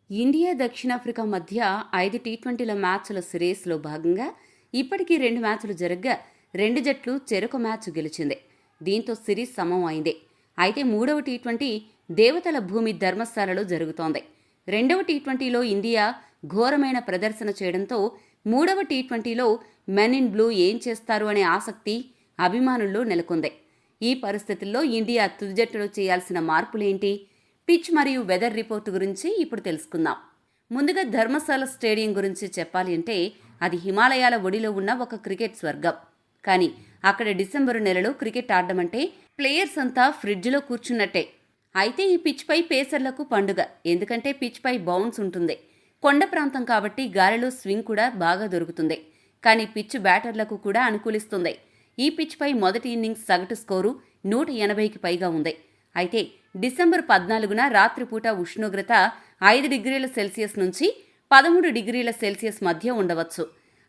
India, దక్షిణాఫ్రికా మధ్య 5 టీ20ల మ్యాచ్ల సిరీస్లో భాగంగా ఇప్పటికీ 2 మ్యాచ్లు జరగ్గా 2 జట్లు చెరొక మ్యాచ్ గెలిచింది. దీంతో సిరీస్ సమం అయింది. అయితే మూడవ టీ20 దేవతల భూమి ధర్మశాలలో జరుగుతోంది. రెండవ టీ20లో ఇండియా ఘోరమైన ప్రదర్శన చేయడంతో మూడవ టీ20లో మెన్ ఇన్ బ్లూ ఏం చేస్తారు అనే ఆసక్తి అభిమానుల్లో నెలకొంది. ఈ పరిస్థితుల్లో ఇండియా తుది జట్టులో చేయాల్సిన మార్పులేంటి? పిచ్ మరియు వెదర్ రిపోర్టు గురించి ఇప్పుడు తెలుసుకుందాం. ముందుగా ధర్మశాల స్టేడియం గురించి చెప్పాలి అంటే అది హిమాలయాల ఒడిలో ఉన్న ఒక క్రికెట్ స్వర్గం. కానీ అక్కడ డిసెంబరు నెలలో క్రికెట్ ఆడడం అంటే ప్లేయర్స్ అంతా ఫ్రిడ్జ్లో కూర్చున్నట్టే. అయితే ఈ పిచ్పై పేసర్లకు పండుగ. ఎందుకంటే పిచ్పై బౌన్స్ ఉంటుంది. కొండ ప్రాంతం కాబట్టి గాలిలో స్వింగ్ కూడా బాగా దొరుకుతుంది. కానీ పిచ్ బ్యాటర్లకు కూడా అనుకూలిస్తుంది. ఈ పిచ్పై మొదటి ఇన్నింగ్స్ సగటు స్కోరు 180కి పైగా ఉంది. అయితే డిసెంబర్ 14న రాత్రిపూట ఉష్ణోగ్రత 5 డిగ్రీల సెల్సియస్ నుంచి 13 డిగ్రీల సెల్సియస్ మధ్య ఉండవచ్చు.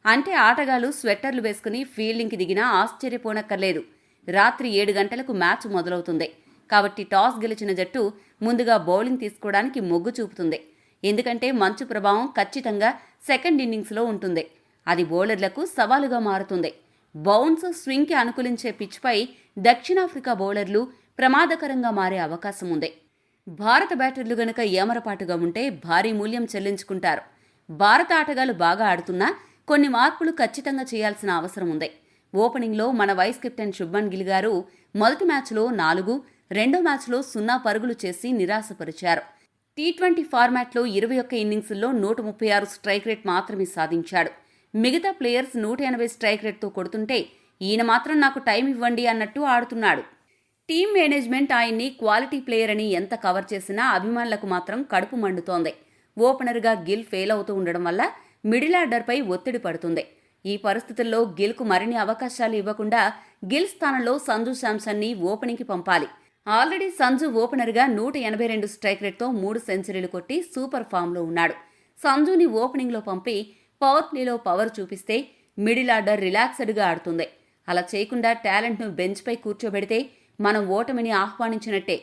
అంటే ఆటగాళ్లు స్వెట్టర్లు వేసుకుని ఫీల్డింగ్కి దిగినా ఆశ్చర్యపోనక్కర్లేదు. రాత్రి 7 గంటలకు మ్యాచ్ మొదలవుతుంది. కాబట్టి టాస్ గెలిచిన జట్టు ముందుగా బౌలింగ్ తీసుకోవడానికి మొగ్గు చూపుతుంది. ఎందుకంటే మంచు ప్రభావం ఖచ్చితంగా సెకండ్ ఇన్నింగ్స్లో ఉంటుంది. అది బౌలర్లకు సవాలుగా మారుతుంది. బౌన్స్ స్వింగ్కి అనుకూలించే పిచ్పై దక్షిణాఫ్రికా బౌలర్లు ప్రమాదకరంగా మారే అవకాశం ఉంది. భారత బ్యాటర్లు గనక ఏమరపాటుగా ఉంటే భారీ మూల్యం చెల్లించుకుంటారు. భారత ఆటగాళ్లు బాగా ఆడుతున్నా కొన్ని మార్పులు ఖచ్చితంగా చేయాల్సిన అవసరం ఉంది. ఓపెనింగ్లో మన వైస్ కెప్టెన్ శుభ్మన్ గిల్ గారు మొదటి మ్యాచ్లో 4, రెండో మ్యాచ్లో 0 పరుగులు చేసి నిరాశపరిచారు. టీ20 ఫార్మాట్లో 21 ఇన్నింగ్స్లో 136 స్ట్రైక్ రేట్ మాత్రమే సాధించాడు. మిగతా ప్లేయర్స్ 180 స్ట్రైక్ రేట్తో కొడుతుంటే ఈయన మాత్రం నాకు టైం ఇవ్వండి అన్నట్టు ఆడుతున్నాడు. టీమ్ మేనేజ్మెంట్ ఆయన్ని క్వాలిటీ ప్లేయర్ అని ఎంత కవర్ చేసినా అభిమానులకు మాత్రం కడుపు మండుతోంది. ఓపెనర్గా గిల్ ఫెయిల్ అవుతూ ఉండడం వల్ల మిడిల్ ఆర్డర్పై ఒత్తిడి పడుతుంది. ఈ పరిస్థితుల్లో గిల్కు మరిన్ని అవకాశాలు ఇవ్వకుండా గిల్ స్థానంలో సంజు శాంసన్ని ఓపెనింగ్కి పంపాలి. ఆల్రెడీ సంజు ఓపెనర్గా 182 స్ట్రైక్ రేట్తో 3 సెంచరీలు కొట్టి సూపర్ ఫామ్లో ఉన్నాడు. సంజుని ఓపెనింగ్లో పంపి పవర్ ప్లేలో పవర్ చూపిస్తే మిడిల్ ఆర్డర్ రిలాక్స్డ్గా ఆడుతుంది. అలా చేయకుండా టాలెంట్ను బెంచ్పై కూర్చోబెడితే మనం ఓటమిని ఆహ్వానించినట్టే.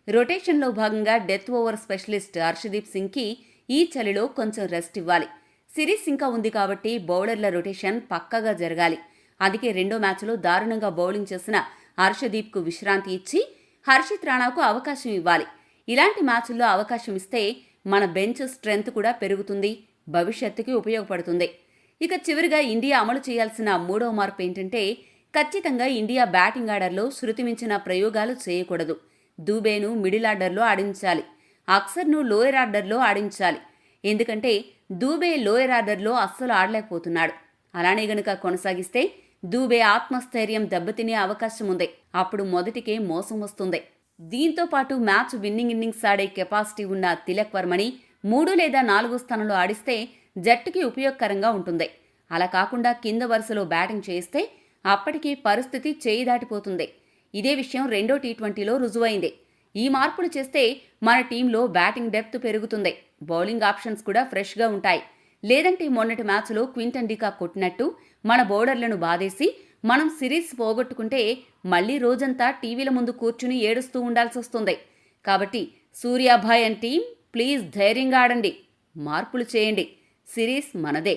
రొటేషన్లో భాగంగా డెత్ ఓవర్ స్పెషలిస్ట్ హర్షదీప్ సింగ్కి ఈ చలిలో కొంచెం రెస్ట్ ఇవ్వాలి. సిరీస్ ఇంకా ఉంది కాబట్టి బౌలర్ల రొటేషన్ పక్కాగా జరగాలి. అందుకే రెండో మ్యాచ్లో దారుణంగా బౌలింగ్ చేసిన హర్షదీప్కు విశ్రాంతి ఇచ్చి హర్షిత్ రాణాకు అవకాశం ఇవ్వాలి. ఇలాంటి మ్యాచ్ల్లో అవకాశం ఇస్తే మన బెంచ్ స్ట్రెంత్ కూడా పెరుగుతుంది, భవిష్యత్తుకి ఉపయోగపడుతుంది. ఇక చివరిగా ఇండియా అమలు చేయాల్సిన మూడవ మార్పు ఏంటంటే ఖచ్చితంగా ఇండియా బ్యాటింగ్ ఆర్డర్లో శృతిమించిన ప్రయోగాలు చేయకూడదు. దూబేను మిడిల్ ఆర్డర్లో ఆడించాలి. అక్సర్ను లోయర్ ఆర్డర్లో ఆడించాలి. ఎందుకంటే దూబే లోయర్ ఆర్డర్లో అస్సలు ఆడలేకపోతున్నాడు. అలానే గనుక కొనసాగిస్తే దూబే ఆత్మస్థైర్యం దెబ్బతినే అవకాశం ఉంది. అప్పుడు మొదటికే మోసం వస్తుంది. దీంతో పాటు మ్యాచ్ విన్నింగ్ ఇన్నింగ్స్ ఆడే కెపాసిటీ ఉన్న తిలక్ వర్మని 3 లేదా 4 స్థానంలో ఆడిస్తే జట్టుకి ఉపయోగకరంగా ఉంటుంది. అలా కాకుండా కింద వరుసలో బ్యాటింగ్ చేయిస్తే అప్పటికీ పరిస్థితి చేయి దాటిపోతుంది. ఇదే విషయం రెండో టీ20లో రుజువైంది. ఈ మార్పులు చేస్తే మన టీంలో బ్యాటింగ్ డెప్త్ పెరుగుతుంది. బౌలింగ్ ఆప్షన్స్ కూడా ఫ్రెష్గా ఉంటాయి. లేదంటే మొన్నటి మ్యాచ్లో క్వింటన్ డికా కొట్టినట్టు మన బౌలర్లను బాధేసి మనం సిరీస్ పోగొట్టుకుంటే మళ్లీ రోజంతా టీవీల ముందు కూర్చుని ఏడుస్తూ ఉండాల్సి వస్తుంది. కాబట్టి సూర్యాభాయ్ అండ్ టీం ప్లీజ్ ధైర్యంగా ఆడండి, మార్పులు చేయండి. సిరీస్ మనదే.